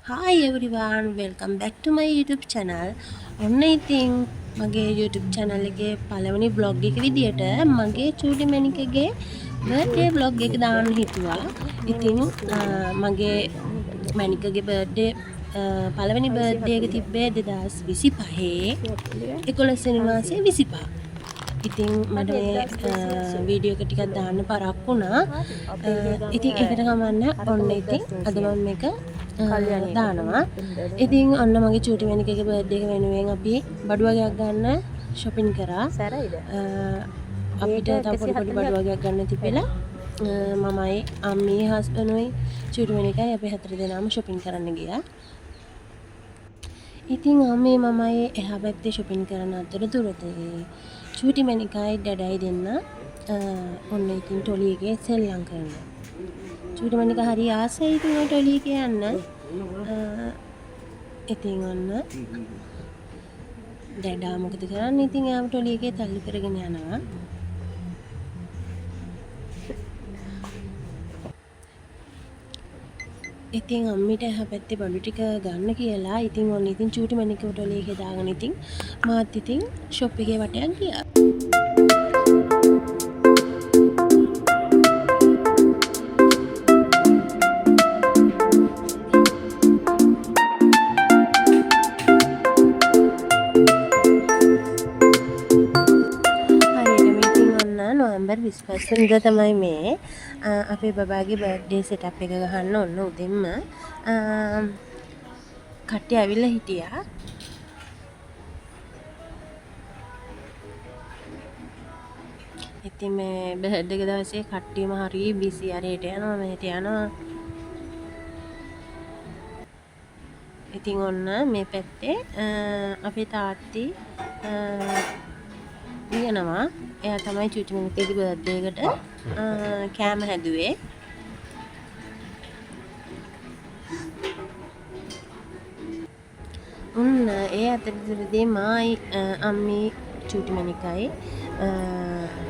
Hi everyone, welcome back to my YouTube channel. ඔන්න ඉතින් මගේ YouTube channel එකේ පළවෙනි vlog එක විදියට මගේ චූටි මැනිකගේ birthday vlog එක දාන්න හිතුවා. ඉතින් මගේ මැනිකගේ birthday පළවෙනි birthday එක තිබ්බේ 2025 11 වෙනි මාසේ 25. ඉතින් මට මේ වීඩියෝ එක ටිකක් දාන්න පරක් වුණා. ඉතින් ඒකට කමන්න ඔන්න ඉතින් අද මම මේක දානවා. ඉතින් ඔන්න මගේ චූටි මැනිකගේ බර්ත්ඩේ එක වෙනුවෙන් අපි බඩු වගේක් ගන්න shopping කරා. අපිට තව පොඩි බඩු වගේක් ගන්න තිබෙලා මමයි අම්මී හස්බන්ඩ්ුයි චූටි මැනිකයි අපි හතර දෙනාම shopping කරන්න ගියා. ඉතින් අම්මේ මමයි එහා පැත්තේ shopping කරන අතරතුරදී චූටි මැනිකයි ඩඩයි දෙන්න ඔන්න ඉතින් ටොලි එකේ සෙල්ලම් කරනවා. චූටි මැනික හරි ආසයි ඉතින් ඔය ටොලි එකේ යන්න. ඉතින් ඔන්න ඩඩා මොකද කරන්නේ? ඉතින් යාම ටොලි එකේ තල්ලු කරගෙන යනවා. ඉතින් අම්මිට එහා පැත්තේ බඩු ටික ගන්න කියලා ඉතින් ඔන්න ඉතින් චූටි මැනික ටොලි එකේ දාගෙන ඉතින් මාත් ඉතින් ෂොප් එකේ වටයක් ගියා. නොවැම්බර් 25 වෙනිදා තමයි මේ අපේ බබාගේ බර්ත්ඩේ සෙටප් එක ගහන්න ඔන්න උදෙන්ම කට්ටිය ඇවිල්ලා හිටියා. ඉතින් මේ බර්ත්ඩේ එක දවසේ කට්ටියම හරි බිසි අරයට යනවා මෙහෙට යනවා. ඉතින් ඔන්න මේ පැත්තේ අපේ තාත්ති යනවා. එයා තමයි චූටි මැනිකගේ බර්ත්ඩේ එකට කෑම හැදුවේ. ඔන්න ඒ අතරතුරදී මායි අම්මී චූටි මැනිකයි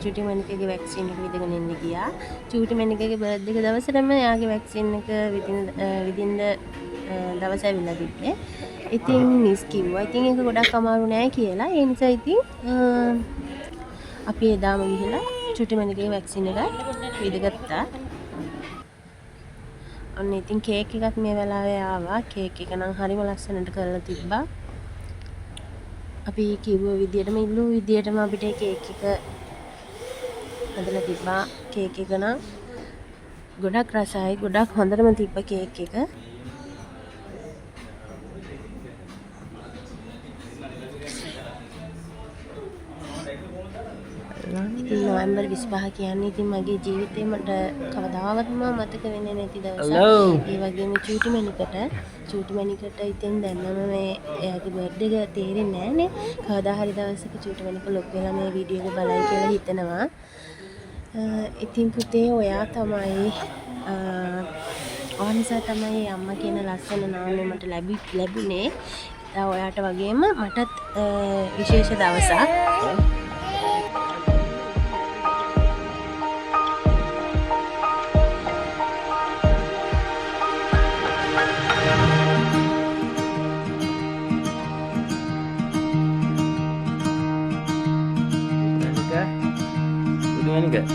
චූටි මැනිකගේ වැක්සින් එක විදගෙන ඉන්න ගියා. චූටි මැනිකගේ බර්ත්ඩේ එක දවසටම එයාගේ වැක්සින් එක විදින්න දවස් ඇවිල්ලා තිබ්බේ. ඉතින් මිස් කිව්වා ඉතින් ඒක ගොඩක් අමාරු නෑ කියලා. ඒ නිසා ඉතින් අපි එදාම ගිහිලා චූටි මැනිකගේ වැක්සින් එක විදගත්තා. ඔන්න ඉතින් කේක් එකත් මේ වෙලාවේ ආවා. කේක් එක නම් හරිම ලස්සනට කරලා තිබ්බා. අපි කිව්ව විදියටම ඉල්ලුව විදියටම අපිට කේක් එක හදලා තිබ්බා. කේක් එක නම් ගොඩක් රසයි. ගොඩක් හොඳටම තිබ්බ කේක් එක. නොවැම්බර් 25 කියන්නේ ඉතින් මගේ ජීවිතේ මට කවදාවත්ම මතක වෙන්නේ නැති දවසක්. ඒ වගේම චූටි මැනිකට ඉතින් දැන්නම මේ එයාගේ බර්ත්ඩේ එක තේරෙන්නේ නැහනේ. කවදා හරි දවසක චූටි මැනික ලොකු වෙලා මේ වීඩියෝ එක බලයි කියලා හිතනවා. ඉතින් පුතේ ඔයා තමයි නිසා තමයි අම්මා කියන ලස්සන නාමය මට ලැබුණේ. ඔයාට වගේම මටත් විශේෂ දවසක්. Gimana enggak?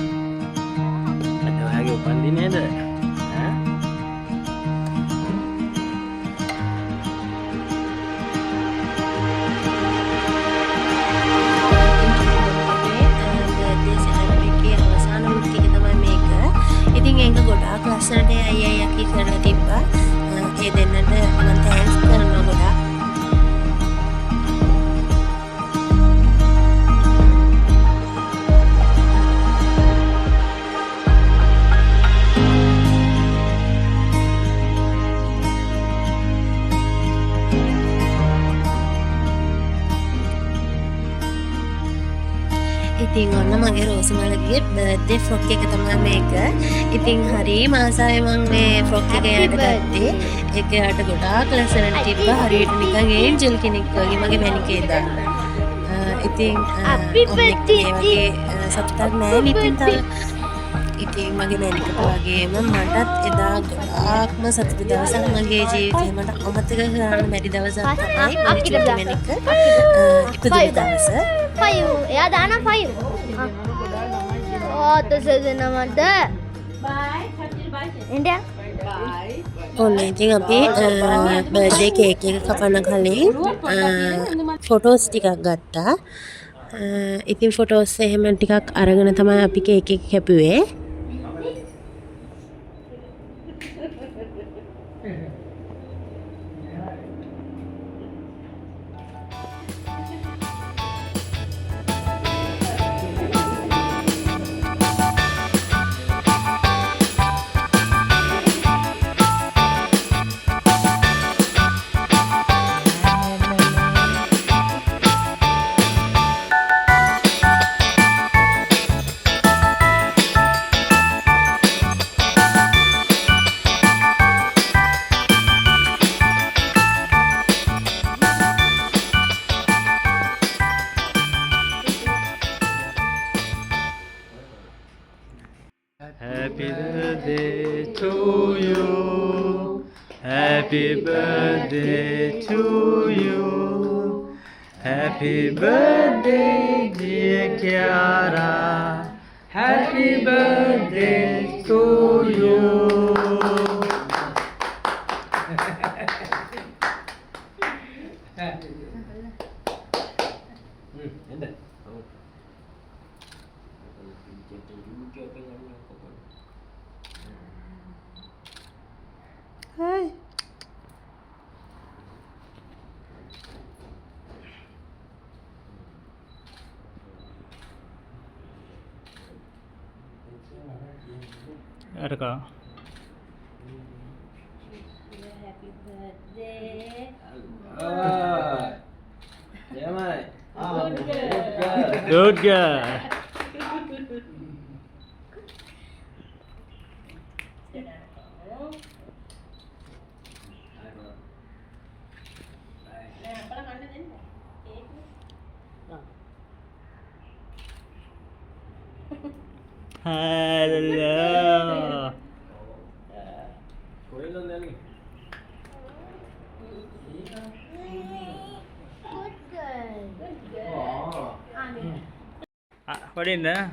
Ada lagi upandinya ada? Hah? ඉතින් ඒක ගොඩාක් ලස්සනට අයියා යකි කරලා තිබ්බා. ඒ දෙන්නට මම තෑන්ක්ස් කරනවා ගොඩාක්. ඉතින් ඔන්න මගේ රෝසමලගේ බර්ත්ඩේ ෆ්‍රොක් එක තමයි මේක. ඉතින් හරි මාසාවේ මම මේ ෆ්‍රොක් එක යට ගත්තේ. ඒක යට ගොඩාක් ලස්සනට තිබ්බා. හරියට නිකන් ඒන්ජල් කෙනෙක් වගේ මගේ මැනිකේ දාන්න. ඉතින් ඔන්න මේ වගේ සතුටක් නෑ ඉතින් තව ඉතින් මගේ මැනිකට වගේම මටත් එදා ගොඩාක්ම සතුටු දවසක් මගේ ජීවිතේ. මට අමතක කරන්න බැරි දවසක් තමයි මගේ චූටි මැනික ඉපදුණු දවස. 5 එයා දාන 5 දෙනමද ඉන්දියා ඔන්න ඉතින් අපි බර්ත්ඩේ කේක් එක කපන්න කලින් ෆොටෝස් ටිකක් ගත්තා. ඉතින් ෆොටෝස් එහෙම ටිකක් අරගෙන තමයි අපි කේක් එක කැපුවේ. Happy birthday to you. Happy birthday to you. Happy birthday, dear Kiara. Happy birthday to you. Hai. Ada kah? Happy birthday. Ya, Mai. Good girl. Hello. What in there?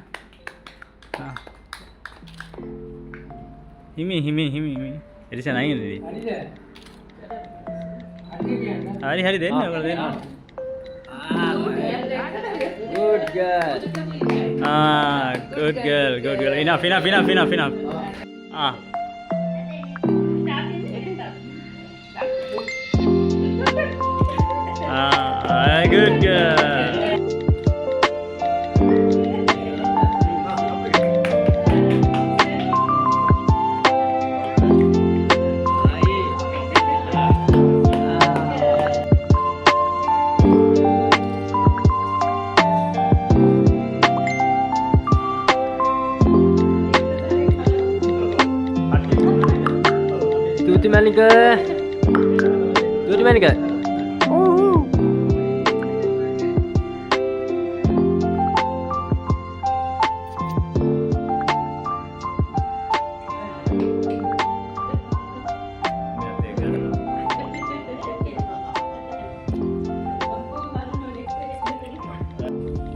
Himi. It is an eye. Hari then. Good girl. Good girl. Enough. Good girl. Cuti Manika.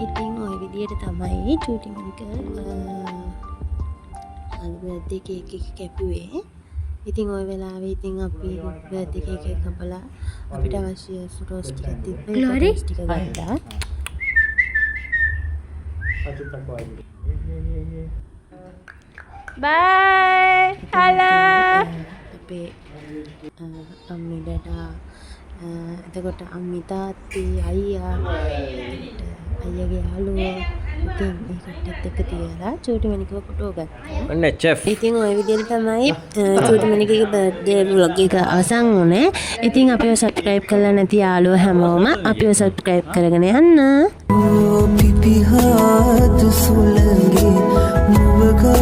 ඉතින් ওই විදියට තමයි චූටි මනික birthday cake එක කැපුවේ. ඉතින් ওই වෙලාවේ ඉතින් අපි බර්ත්ඩේ කේක් එක කපලා අපිට අවශ්‍ය ෆොටෝස් ටිකක් තිබ්බේ. ෆොටෝස් ටික ගත්තා. bye hello අපේ අම්මි ඩඩා එතකොට අම්මි තාත්ති අයියා අයියාගේ යාළුවෝ ඉතින් ඒ කට්ටියත් එක්ක තියලා චූටි මනිකව ෆොටෝ ගත්තා. ඔන්න chef. ඉතින් ওই විදිහට තමයි චූටි මනිකගේ බර්ත්ඩේ vlog එක අවසන් වුණේ. ඉතින් අපිව subscribe කරලා නැති යාළුවෝ හැමෝම අපිව subscribe කරගෙන යන්න. पिपी हाथ सुलंगे मुबका